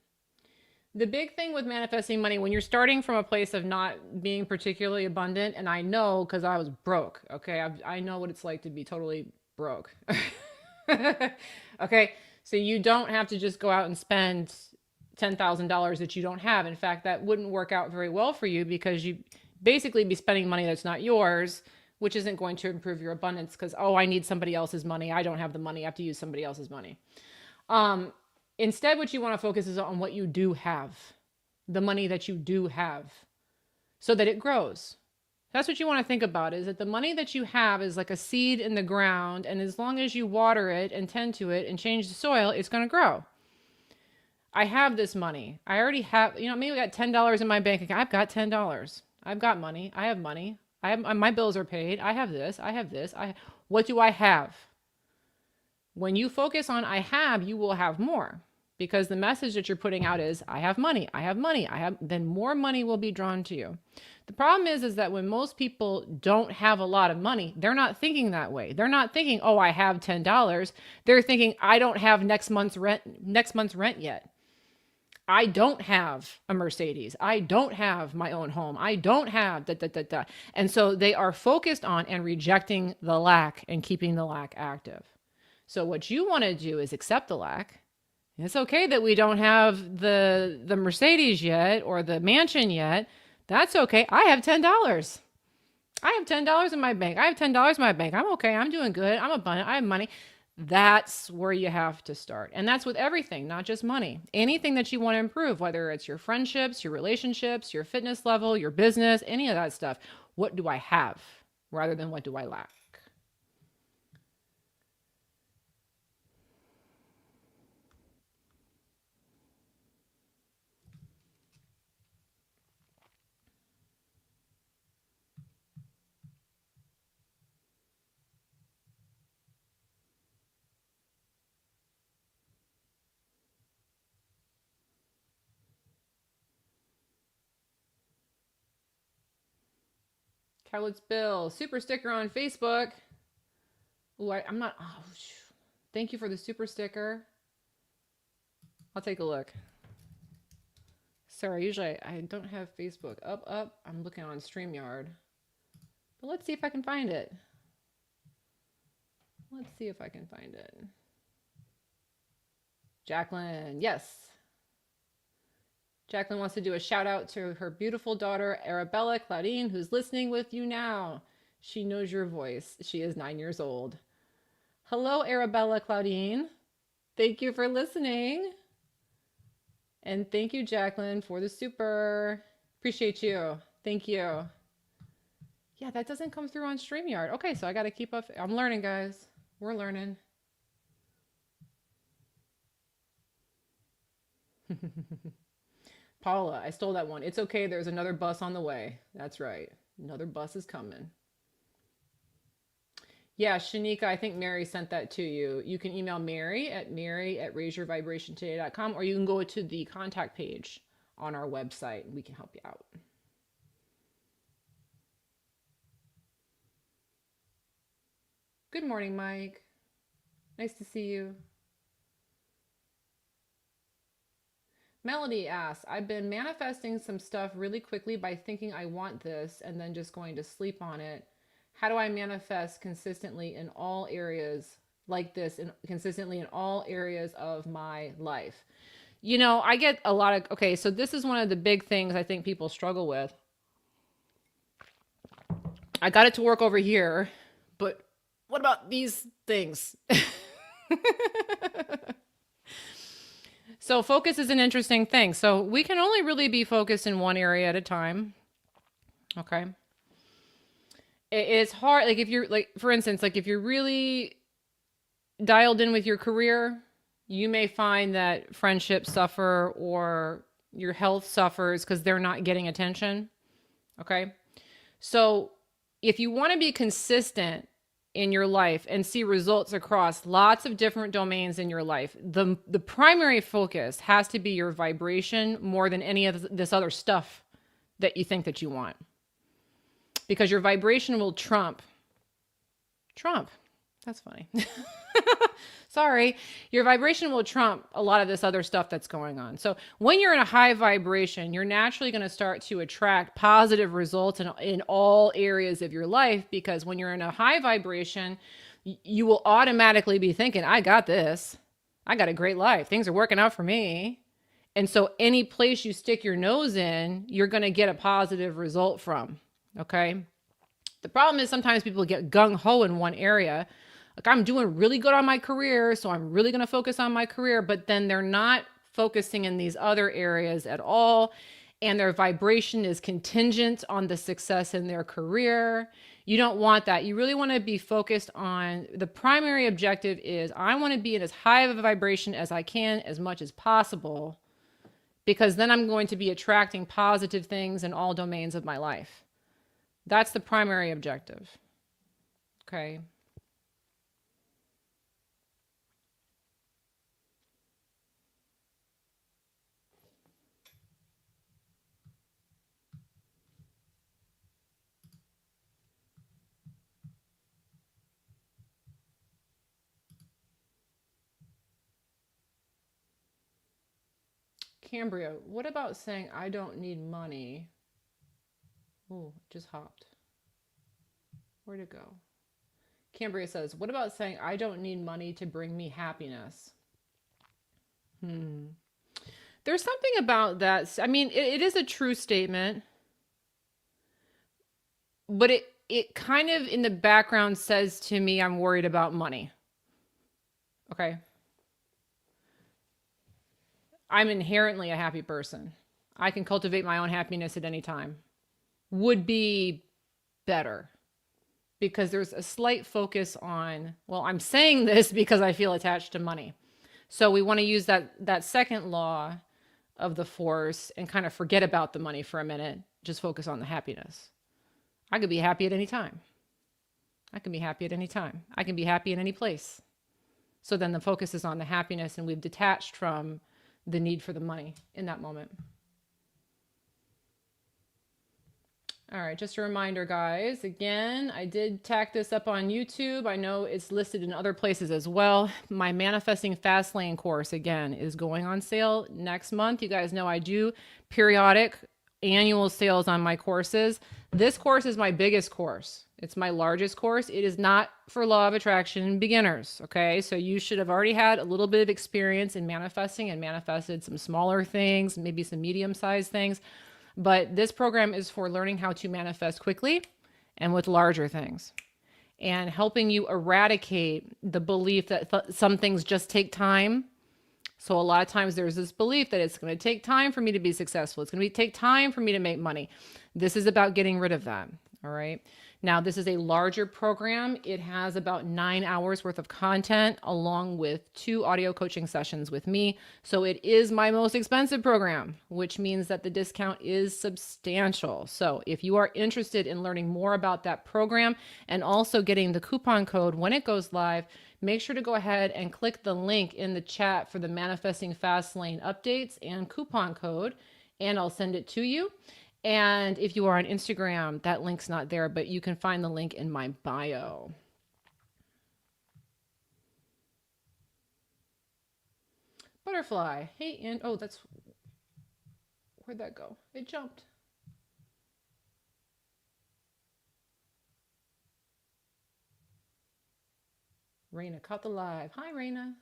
The big thing with manifesting money, when you're starting from a place of not being particularly abundant, and I know because I was broke, okay, I know what it's like to be totally broke. Okay, so you don't have to just go out and spend $10,000 that you don't have. In fact, that wouldn't work out very well for you, because you basically be spending money that's not yours, which isn't going to improve your abundance, because, oh, I need somebody else's money. I don't have the money. I have to use somebody else's money. Um, Instead, what you want to focus is on what you do have, the money that you do have, so that it grows. That's what you want to think about, is that the money that you have is like a seed in the ground. And as long as you water it and tend to it and change the soil, it's going to grow. I have this money. I already have, maybe I got $10 in my bank account. I've got $10. I've got money. I have money. I have, my bills are paid. I have this. I have this. What do I have? When you focus on I have, you will have more, because the message that you're putting out is I have money. I have money. Then more money will be drawn to you. The problem is that when most people don't have a lot of money, they're not thinking that way. They're not thinking, "Oh, I have $10." They're thinking, "I don't have next month's rent yet. I don't have a Mercedes. I don't have my own home. I don't have da da da da." And so they are focused on and rejecting the lack and keeping the lack active. So what you want to do is accept the lack. It's okay that we don't have the Mercedes yet or the mansion yet. That's okay. I have $10. I have $10 in my bank. I have $10 in my bank. I'm okay. I'm doing good. I'm abundant. I have money. That's where you have to start. And that's with everything, not just money. Anything that you want to improve, whether it's your friendships, your relationships, your fitness level, your business, any of that stuff. What do I have rather than what do I lack? Cowlitz Bill, super sticker on Facebook. Oh, I'm not. Oh, thank you for the super sticker. I'll take a look. Sorry, usually I don't have Facebook up. I'm looking on StreamYard. But let's see if I can find it. Let's see if I can find it. Jacqueline, yes. Jacqueline wants to do a shout out to her beautiful daughter, Arabella Claudine, who's listening with you now. She knows your voice. She is 9 years old. Hello, Arabella Claudine. Thank you for listening. And thank you, Jacqueline, for the super. Appreciate you. Thank you. Yeah, that doesn't come through on StreamYard. Okay, so I got to keep up. I'm learning, guys. We're learning. Paula, I stole that one. It's okay. There's another bus on the way. That's right. Another bus is coming. Yeah, Shanika, I think Mary sent that to you. You can email Mary at raiseyourvibrationtoday.com, or you can go to the contact page on our website and we can help you out. Good morning, Mike. Nice to see you. Melody asks, I've been manifesting some stuff really quickly by thinking I want this and then just going to sleep on it. How do I manifest consistently in all areas like this and consistently in all areas of my life? You know, I get a lot of, okay, so this is one of the big things I think people struggle with. I got it to work over here, but what about these things? So focus is an interesting thing. So we can only really be focused in one area at a time. Okay. It's hard. Like if you're like, for instance, like if you're really dialed in with your career, you may find that friendships suffer or your health suffers because they're not getting attention. Okay. So if you want to be consistent in your life and see results across lots of different domains in your life, the primary focus has to be your vibration more than any of this other stuff that you think that you want. Because your vibration will trump. That's funny. Sorry. Your vibration will trump a lot of this other stuff that's going on. So when you're in a high vibration, you're naturally going to start to attract positive results in all areas of your life, because when you're in a high vibration, you will automatically be thinking, I got this. I got a great life. Things are working out for me. And so any place you stick your nose in, you're going to get a positive result from. Okay. The problem is sometimes people get gung-ho in one area. Like, I'm doing really good on my career, so I'm really going to focus on my career, but then they're not focusing in these other areas at all. And their vibration is contingent on the success in their career. You don't want that. You really want to be focused on the primary objective is I want to be in as high of a vibration as I can, as much as possible, because then I'm going to be attracting positive things in all domains of my life. That's the primary objective. Okay. Cambria, what about saying I don't need money? Oh, just hopped. Where'd it go? Cambria says, what about saying I don't need money to bring me happiness? There's something about that. I mean, it is a true statement, but it kind of in the background says to me, I'm worried about money. Okay. I'm inherently a happy person. I can cultivate my own happiness at any time. Would be better, because there's a slight focus on, well, I'm saying this because I feel attached to money. So we want to use that second law of the force and kind of forget about the money for a minute. Just focus on the happiness. I could be happy at any time. I can be happy at any time. I can be happy in any place. So then the focus is on the happiness, and we've detached from the need for the money in that moment. All right, just a reminder, guys. Again, I did tack this up on YouTube. I know it's listed in other places as well. My Manifesting Fastlane course, again, is going on sale next month. You guys know I do periodic annual sales on my courses. This course is my biggest course. It's my largest course. It is not for law of attraction beginners. Okay. So you should have already had a little bit of experience in manifesting and manifested some smaller things, maybe some medium-sized things. But this program is for learning how to manifest quickly and with larger things, and helping you eradicate the belief that some things just take time. So a lot of times there's this belief that it's going to take time for me to be successful. It's going to take time for me to make money. This is about getting rid of that. All right. Now, this is a larger program. It has about 9 hours worth of content along with 2 audio coaching sessions with me. So it is my most expensive program, which means that the discount is substantial. So if you are interested in learning more about that program and also getting the coupon code when it goes live, make sure to go ahead and click the link in the chat for the Manifesting Fastlane updates and coupon code, and I'll send it to you. And if you are on Instagram, that link's not there, but you can find the link in my bio. Butterfly. Hey, and oh, that's Where'd that go? It jumped. Raina caught the live. Hi, Raina.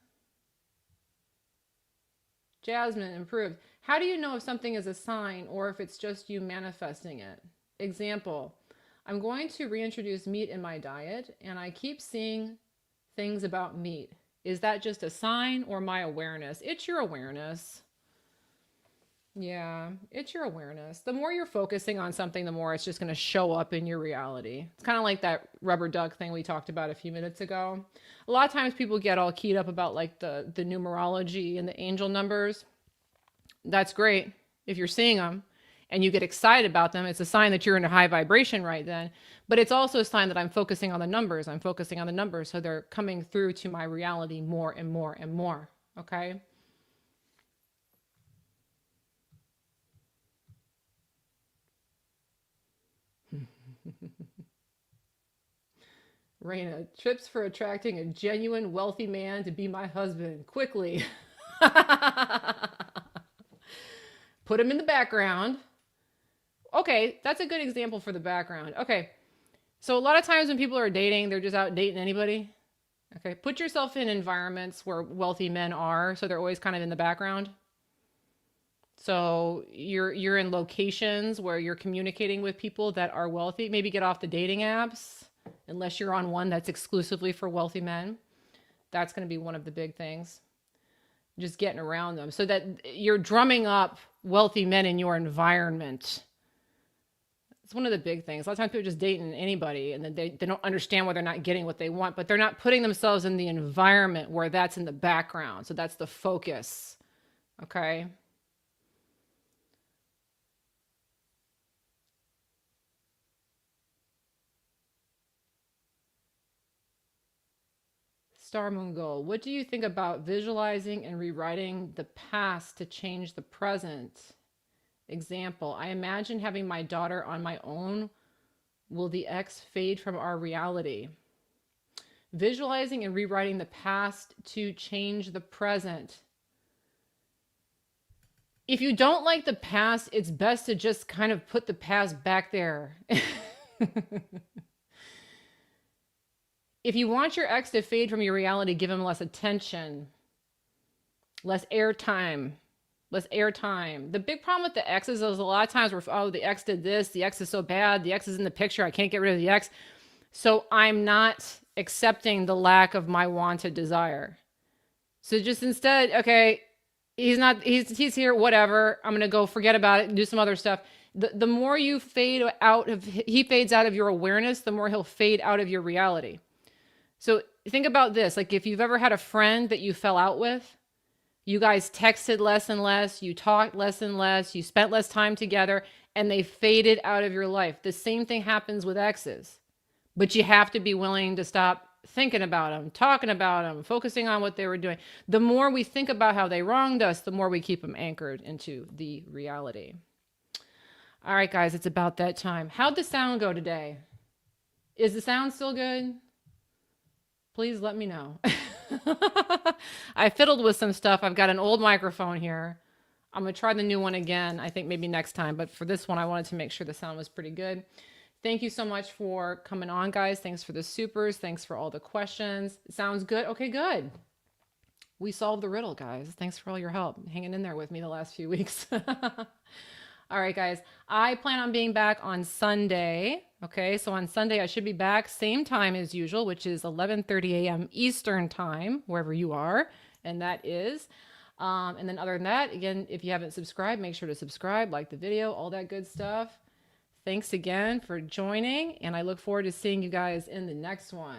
Jasmine improved. How do you know if something is a sign or if it's just you manifesting it? Example, I'm going to reintroduce meat in my diet and I keep seeing things about meat. Is that just a sign or my awareness? It's your awareness. Yeah, it's your awareness. The more you're focusing on something, the more it's just going to show up in your reality. It's kind of like that rubber duck thing we talked about a few minutes ago. A lot of times people get all keyed up about like the numerology and the angel numbers. That's great if you're seeing them and you get excited about them. It's a sign that you're in a high vibration right then. But it's also a sign that I'm focusing on the numbers. I'm focusing on the numbers. So they're coming through to my reality more and more and more. Okay. Raina, trips for attracting a genuine wealthy man to be my husband. Quickly. Put him in the background. Okay, that's a good example for the background. Okay, so a lot of times when people are dating, they're just out dating anybody. Okay, put yourself in environments where wealthy men are, so they're always kind of in the background. So you're in locations where you're communicating with people that are wealthy. Maybe get off the dating apps unless you're on one that's exclusively for wealthy men. That's going to be one of the big things. Just getting around them so that you're drumming up wealthy men in your environment. It's one of the big things. A lot of times people are just dating anybody and then they don't understand why they're not getting what they want, but they're not putting themselves in the environment where that's in the background. So that's the focus. Okay. Star Moon Goal. What do you think about visualizing and rewriting the past to change the present? Example, I imagine having my daughter on my own. Will the ex fade from our reality? Visualizing and rewriting the past to change the present. If you don't like the past, it's best to just kind of put the past back there. If you want your ex to fade from your reality, give him less attention, less airtime. Less airtime. The big problem with the exes is a lot of times we're, oh, the ex did this, the ex is so bad, the ex is in the picture, I can't get rid of the ex. So I'm not accepting the lack of my wanted desire. So just instead, okay, he's here, whatever. I'm gonna go forget about it and do some other stuff. The more you he fades out of your awareness, the more he'll fade out of your reality. So think about this, like if you've ever had a friend that you fell out with, you guys texted less and less, you talked less and less, you spent less time together, and they faded out of your life. The same thing happens with exes. But you have to be willing to stop thinking about them, talking about them, focusing on what they were doing. The more we think about how they wronged us, the more we keep them anchored into the reality. All right, guys, it's about that time. How'd the sound go today? Is the sound still good? Please let me know. I fiddled with some stuff. I've got an old microphone here. I'm going to try the new one again, I think maybe next time. But for this one, I wanted to make sure the sound was pretty good. Thank you so much for coming on, guys. Thanks for the supers. Thanks for all the questions. Sounds good? Okay, good. We solved the riddle, guys. Thanks for all your help. Hanging in there with me the last few weeks. All right, guys. I plan on being back on Sunday. Okay, so on Sunday I should be back same time as usual, which is 11:30 a.m. Eastern time, wherever you are, and that is. And then other than that, again, if you haven't subscribed, make sure to subscribe, like the video, all that good stuff. Thanks again for joining, and I look forward to seeing you guys in the next one.